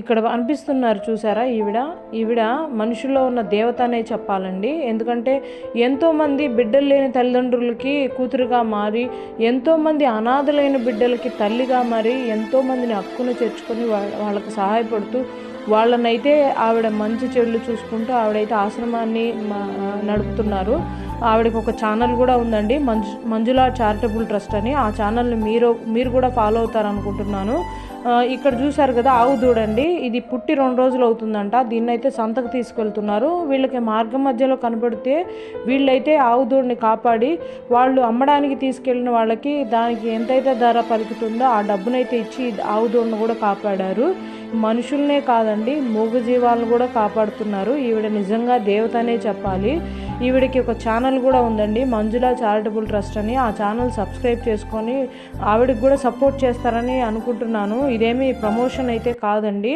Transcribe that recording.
ఇక్కడ అనిపిస్తున్నారు చూసారా, ఈవిడ మనుషుల్లో ఉన్న దేవత అనే చెప్పాలండి. ఎందుకంటే ఎంతోమంది బిడ్డలు లేని తల్లిదండ్రులకి కూతురుగా మారి, ఎంతోమంది అనాథలైన బిడ్డలకి తల్లిగా మారి, ఎంతోమందిని హక్కును చేర్చుకొని వాళ్ళకి సహాయపడుతూ, వాళ్ళనైతే ఆవిడ మంచి చెడులు చూసుకుంటూ ఆవిడైతే ఆశ్రమాన్ని నడుపుతున్నారు. ఆవిడకి ఒక ఛానల్ కూడా ఉందండి, మంజులా చారిటబుల్ ట్రస్ట్ అని. ఆ ఛానల్ని మీరు కూడా ఫాలో అవుతారనుకుంటున్నాను. ఇక్కడ చూశారు కదా ఆవు దూడండి, ఇది పుట్టి 2 రోజులు అవుతుందంట. దీన్నైతే సంతకు తీసుకెళ్తున్నారు. వీళ్ళకి మార్గం మధ్యలో కనపడితే వీళ్ళైతే ఆవు దూడని కాపాడి వాళ్ళు అమ్మడానికి తీసుకెళ్ళిన వాళ్ళకి దానికి ఎంతైతే ధర పలుకుతుందో ఆ డబ్బునైతే ఇచ్చి ఆవు దూడను కూడా కాపాడారు. మనుషుల్నే కాదండి, మూగజీవాలను కూడా కాపాడుతున్నారు. ఈవిడ నిజంగా దేవత అనే చెప్పాలి. ఈవిడకి ఒక ఛానల్ కూడా ఉందండి, మంజులా చారిటబుల్ ట్రస్ట్ అని. ఆ ఛానల్ సబ్స్క్రైబ్ చేసుకొని ఆవిడకి కూడా సపోర్ట్ చేస్తారని అనుకుంటున్నాను. ఇదేమీ ప్రమోషన్ అయితే కాదండి.